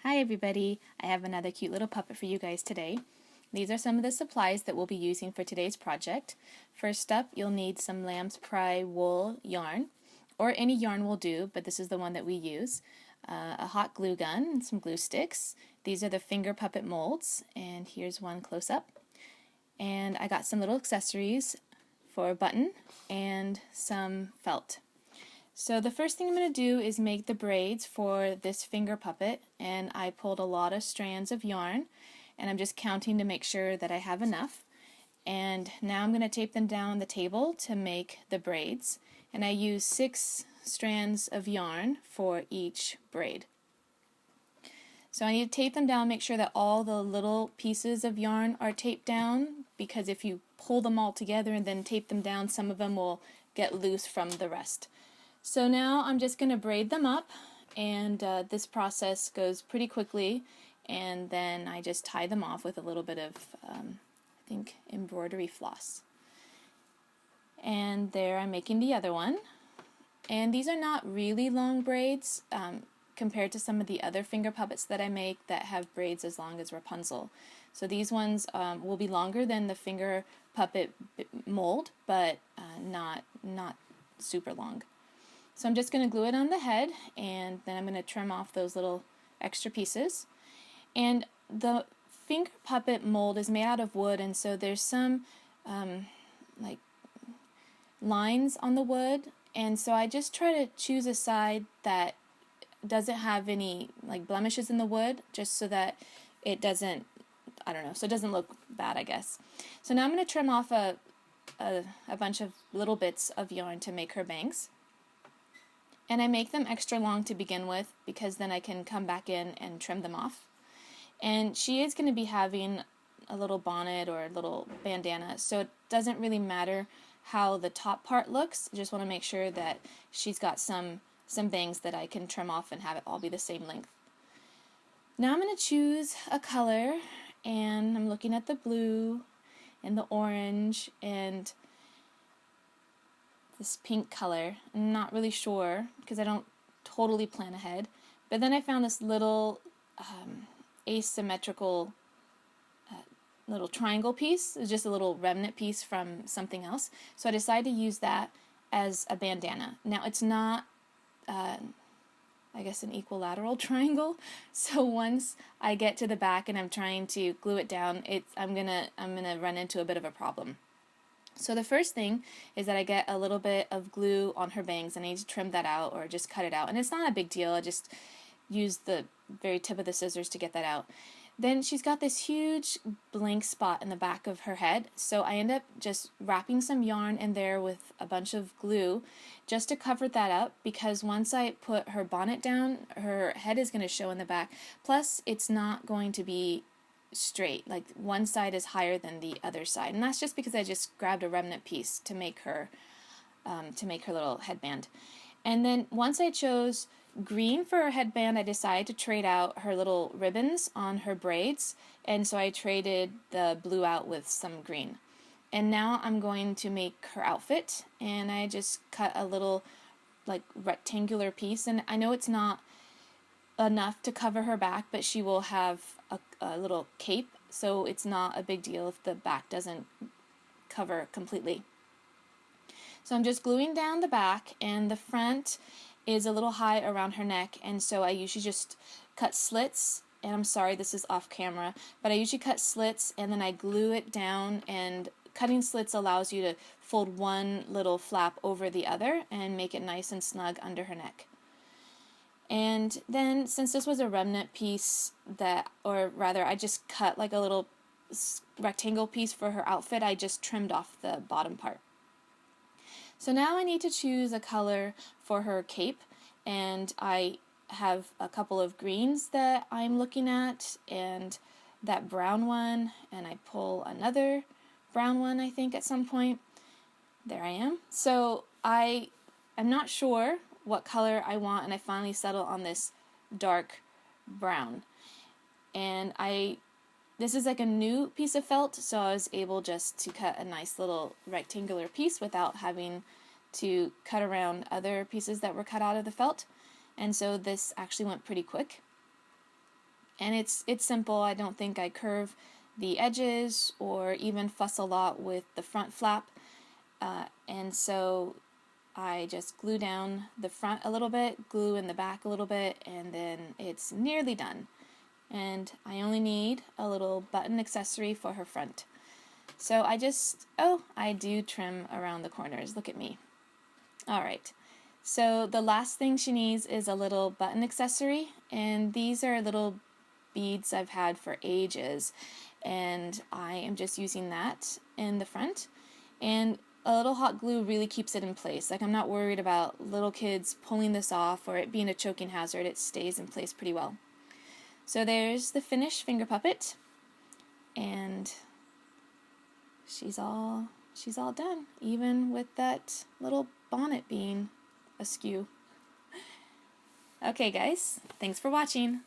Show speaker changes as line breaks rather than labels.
Hi everybody, I have another cute little puppet for you guys today. These are some of the supplies that we'll be using for today's project. First up, you'll need some lamb's pry wool yarn, or any yarn will do, but this is the one that we use. A hot glue gun and some glue sticks. These are the finger puppet molds, and here's one close up. And I got some little accessories for a button and some felt. So the first thing I'm going to do is make the braids for this finger puppet, and I pulled a lot of strands of yarn, and I'm just counting to make sure that I have enough. And now I'm going to tape them down on the table to make the braids, and I use 6 strands of yarn for each braid. So I need to tape them down, make sure that all the little pieces of yarn are taped down, because if you pull them all together and then tape them down, some of them will get loose from the rest. So now I'm just going to braid them up, and this process goes pretty quickly, and then I just tie them off with a little bit of, I think, embroidery floss. And there I'm making the other one. And these are not really long braids compared to some of the other finger puppets that I make that have braids as long as Rapunzel. So these ones will be longer than the finger puppet mold, but not super long. So I'm just going to glue it on the head, and then I'm going to trim off those little extra pieces. And the finger puppet mold is made out of wood, and so there's some like lines on the wood, and so I just try to choose a side that doesn't have any like blemishes in the wood, just so that it doesn't, I don't know, so it doesn't look bad, I guess. So now I'm going to trim off a bunch of little bits of yarn to make her bangs. And I make them extra long to begin with, because then I can come back in and trim them off. And she is going to be having a little bonnet or a little bandana, so it doesn't really matter how the top part looks. I just want to make sure that she's got some bangs that I can trim off and have it all be the same length. Now I'm going to choose a color, and I'm looking at the blue and the orange and this pink color. I'm not really sure because I don't totally plan ahead. But then I found this little asymmetrical little triangle piece. It's just a little remnant piece from something else. So I decided to use that as a bandana. Now it's not, I guess, an equilateral triangle. So once I get to the back and I'm trying to glue it down, I'm gonna run into a bit of a problem. So the first thing is that I get a little bit of glue on her bangs, and I need to trim that out or just cut it out. And it's not a big deal, I just use the very tip of the scissors to get that out. Then she's got this huge blank spot in the back of her head, so I end up just wrapping some yarn in there with a bunch of glue just to cover that up, because once I put her bonnet down, her head is going to show in the back. Plus, it's not going to be straight, like one side is higher than the other side, and that's just because I just grabbed a remnant piece to make her little headband. And then once I chose green for her headband, I decided to trade out her little ribbons on her braids, and so I traded the blue out with some green. And now I'm going to make her outfit, and I just cut a little like rectangular piece, and I know it's not enough to cover her back, but she will have a little cape, so it's not a big deal if the back doesn't cover completely. So I'm just gluing down the back, and the front is a little high around her neck, and so I usually just cut slits, and I'm sorry this is off camera, but I usually cut slits and then I glue it down, and cutting slits allows you to fold one little flap over the other and make it nice and snug under her neck. And then, since this was a remnant piece I just cut like a little rectangle piece for her outfit, I just trimmed off the bottom part. So now I need to choose a color for her cape, and I have a couple of greens that I'm looking at, and that brown one, and I pull another brown one, I think, at some point. There I am. So I'm not sure what color I want, and I finally settle on this dark brown. And this is like a new piece of felt, so I was able just to cut a nice little rectangular piece without having to cut around other pieces that were cut out of the felt. And so this actually went pretty quick. And it's simple. I don't think I curve the edges or even fuss a lot with the front flap. And so I just glue down the front a little bit, glue in the back a little bit, and then it's nearly done. And I only need a little button accessory for her front. So I do trim around the corners. Look at me. Alright, so the last thing she needs is a little button accessory, and these are little beads I've had for ages, and I am just using that in the front. And a little hot glue really keeps it in place. Like, I'm not worried about little kids pulling this off or it being a choking hazard. It stays in place pretty well. So there's the finished finger puppet, and she's all done, even with that little bonnet being askew. Okay guys, thanks for watching.